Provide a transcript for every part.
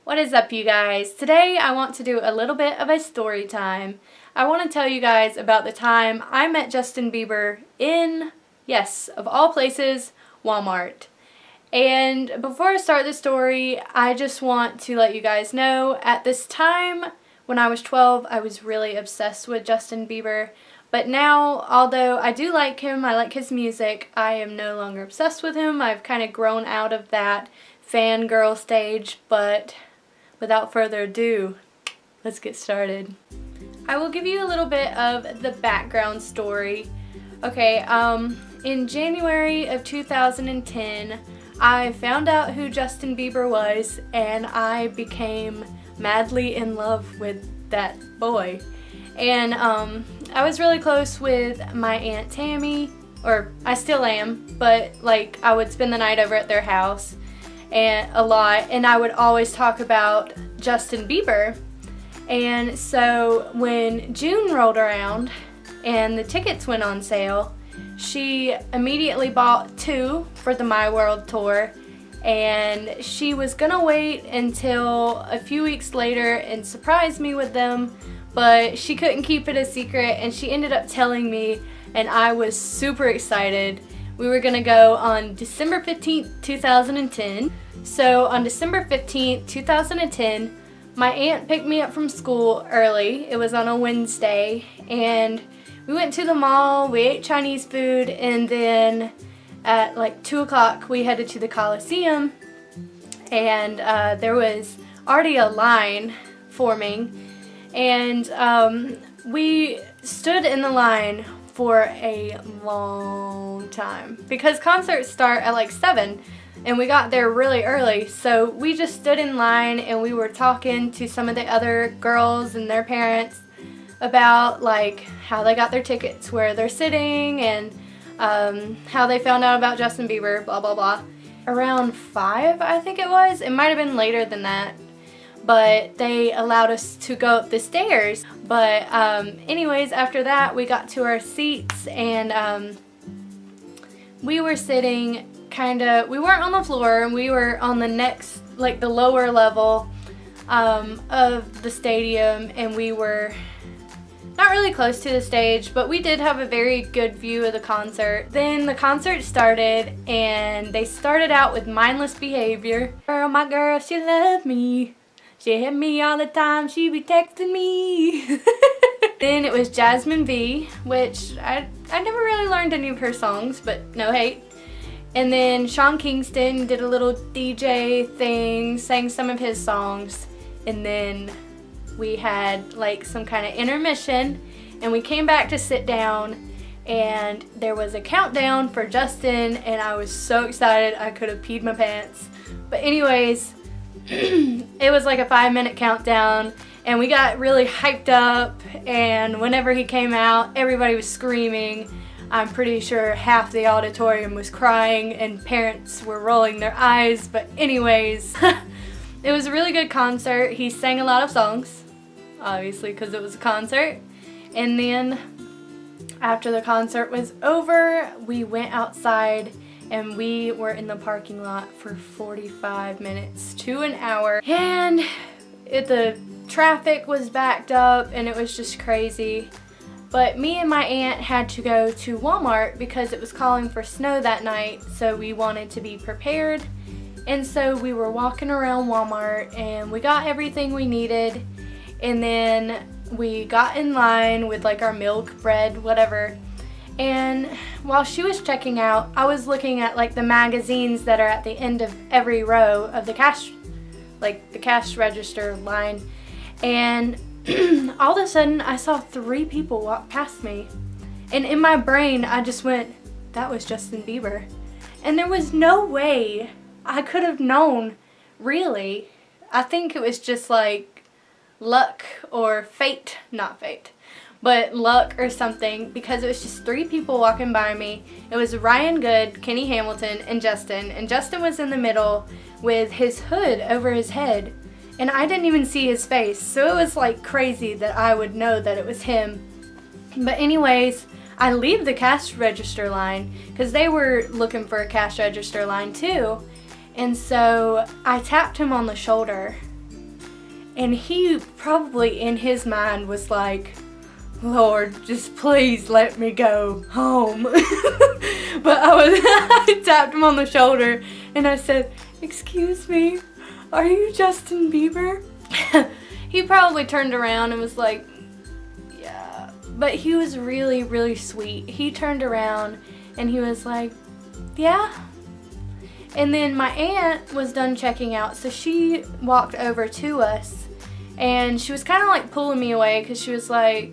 What is up, you guys? Today I want to do a little bit of a story time. I want to tell you guys about the time I met Justin Bieber in, yes, of all places, Walmart. And before I start the story, I just want to let you guys know, at this time, when I was 12, I was really obsessed with Justin Bieber. But now, although I do like him, I like his music, I am no longer obsessed with him. I've kind of grown out of that fangirl stage, but without further ado, let's get started. I will give you a little bit of the background story. Okay, in January of 2010, I found out who Justin Bieber was, and I became madly in love with that boy. And I was really close with my Aunt Tammy, or I still am, but like I would spend the night over at their house and a lot, and I would always talk about Justin Bieber. And so when June rolled around and the tickets went on sale, she immediately bought 2 for the My World tour, and she was gonna wait until a few weeks later and surprise me with them, but she couldn't keep it a secret, and she ended up telling me, and I was super excited. We were gonna go on December 15th, 2010. So on December 15th, 2010, my aunt picked me up from school early. It was on a Wednesday, and we went to the mall, we ate Chinese food, and then at like 2 o'clock we headed to the Coliseum, and there was already a line forming, and we stood in the line for a long time because concerts start at like 7, and we got there really early, so we just stood in line and we were talking to some of the other girls and their parents about like how they got their tickets, where they're sitting, and how they found out about Justin Bieber, blah blah blah. Around 5, I think it was. It might have been later than that, but they allowed us to go up the stairs. But anyways, after that we got to our seats, and we were sitting we weren't on the floor, we were on the next, like the lower level of the stadium, and we were not really close to the stage, but we did have a very good view of the concert. Then the concert started, and they started out with Mindless Behavior. Girl, my girl, she loved me. She hit me all the time, she be texting me. Then it was Jasmine V, which I never really learned any of her songs, but no hate. And then Sean Kingston did a little DJ thing, sang some of his songs, and then we had like some kind of intermission, and we came back to sit down, and there was a countdown for Justin, and I was so excited I could have peed my pants. But anyways, it was like a 5-minute countdown, and we got really hyped up, and whenever he came out, everybody was screaming. I'm pretty sure half the auditorium was crying and parents were rolling their eyes, but anyways, it was a really good concert. He sang a lot of songs, obviously because it was a concert. And then after the concert was over, we went outside and we were in the parking lot for 45 minutes to an hour, and the traffic was backed up and it was just crazy. But me and my aunt had to go to Walmart because it was calling for snow that night, so we wanted to be prepared. And so we were walking around Walmart and we got everything we needed, and then we got in line with like our milk, bread, whatever. And while she was checking out, I was looking at like the magazines that are at the end of every row of the cash register line, and all of a sudden I saw 3 people walk past me, and in my brain I just went, that was Justin Bieber. And there was no way I could have known, really. I think it was just like luck or fate, not fate, but luck or something, because it was just 3 people walking by me. It was Ryan Good, Kenny Hamilton, and Justin was in the middle with his hood over his head. And I didn't even see his face, so it was like crazy that I would know that it was him. But anyways, I leave the cash register line because they were looking for a cash register line too. And so I tapped him on the shoulder And he probably in his mind was like, Lord, just please let me go home. But I tapped him on the shoulder and I said, excuse me, are you Justin Bieber? He probably turned around and was like, yeah. But he was really, really sweet. He turned around and he was like, yeah. And then my aunt was done checking out, so she walked over to us and she was kind of like pulling me away because she was like,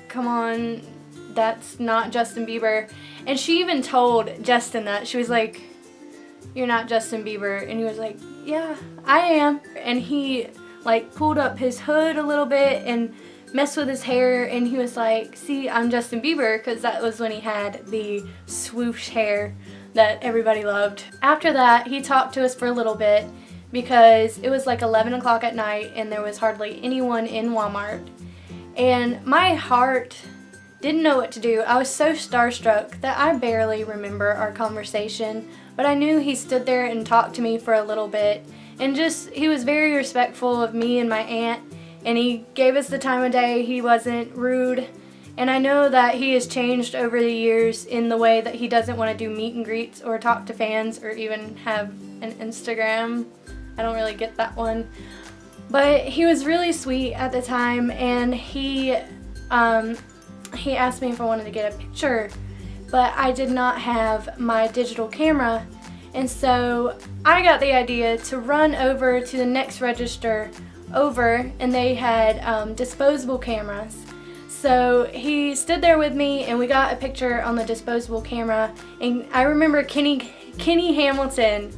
come on, that's not Justin Bieber. And she even told Justin that. She was like, you're not Justin Bieber. And he was like, yeah, I am. And he like pulled up his hood a little bit and messed with his hair, and he was like, see, I'm Justin Bieber, because that was when he had the swoosh hair that everybody loved. After that, he talked to us for a little bit because it was like 11 o'clock at night and there was hardly anyone in Walmart. And my heart didn't know what to do. I was so starstruck that I barely remember our conversation, but I knew he stood there and talked to me for a little bit, and just, he was very respectful of me and my aunt, and he gave us the time of day. He wasn't rude, and I know that he has changed over the years in the way that he doesn't want to do meet and greets or talk to fans or even have an Instagram. I don't really get that one. But he was really sweet at the time, and he asked me if I wanted to get a picture, but I did not have my digital camera, and so I got the idea to run over to the next register over, and they had disposable cameras. So he stood there with me and we got a picture on the disposable camera, and I remember Kenny Hamilton,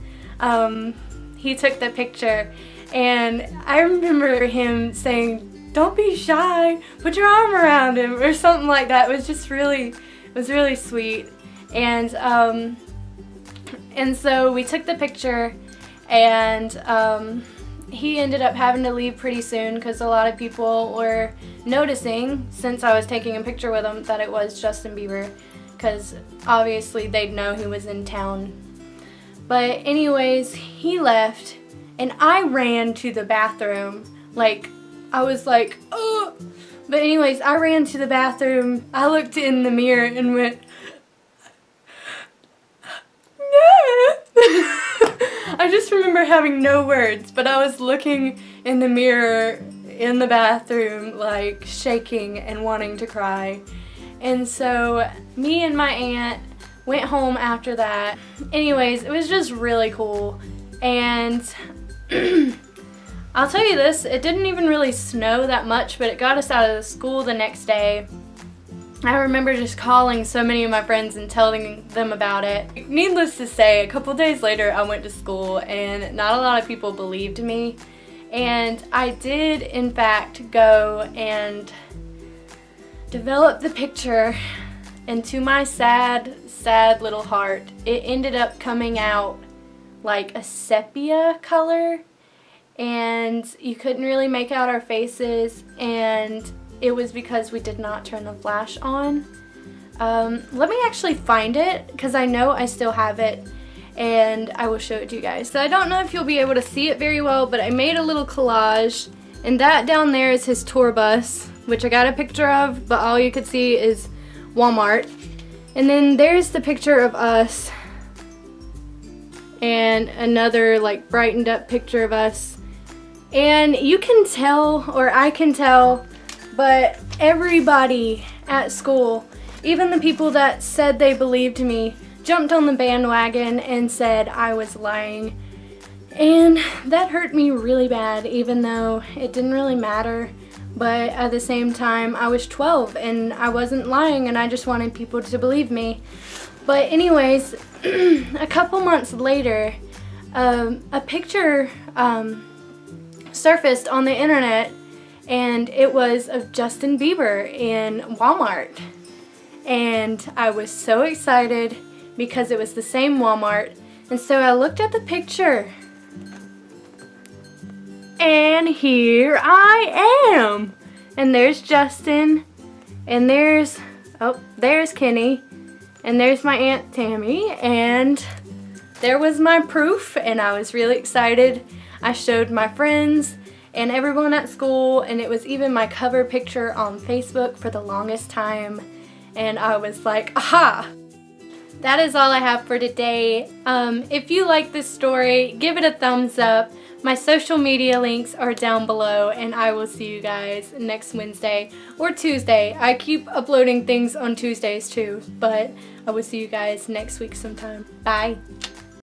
he took the picture, and I remember him saying, don't be shy, put your arm around him, or something like that. It was really sweet. And so we took the picture, and he ended up having to leave pretty soon because a lot of people were noticing, since I was taking a picture with him, that it was Justin Bieber, because obviously they'd know he was in town. But anyways, he left, and I ran to the bathroom. Like, I was like, oh! But anyways, I ran to the bathroom. I looked in the mirror and went, no! I just remember having no words, but I was looking in the mirror in the bathroom, like shaking and wanting to cry. And so me and my aunt went home after that. Anyways, it was just really cool. And I'll tell you this, it didn't even really snow that much, but it got us out of the school the next day. I remember just calling so many of my friends and telling them about it. Needless to say, a couple days later I went to school and not a lot of people believed me. And I did in fact go and develop the picture, and to my sad little heart, it ended up coming out like a sepia color, and you couldn't really make out our faces, and it was because we did not turn the flash on. Let me actually find it, because I know I still have it, and I will show it to you guys. So I don't know if you'll be able to see it very well, but I made a little collage, and that down there is his tour bus, which I got a picture of, but all you could see is Walmart. And then there's the picture of us, and another like brightened up picture of us. And you can tell, or I can tell, but everybody at school, even the people that said they believed me, jumped on the bandwagon and said I was lying. And that hurt me really bad, even though it didn't really matter. But at the same time, I was 12 and I wasn't lying, and I just wanted people to believe me. But anyways, a couple months later, a picture surfaced on the internet, and it was of Justin Bieber in Walmart. And I was so excited because it was the same Walmart. And so I looked at the picture, and here I am. And there's Justin, and there's Kenny, and there's my Aunt Tammy, and there was my proof, and I was really excited. I showed my friends, and everyone at school, and it was even my cover picture on Facebook for the longest time, and I was like, aha! That is all I have for today. If you like this story, give it a thumbs up. My social media links are down below, and I will see you guys next Wednesday or Tuesday. I keep uploading things on Tuesdays too, but I will see you guys next week sometime. Bye!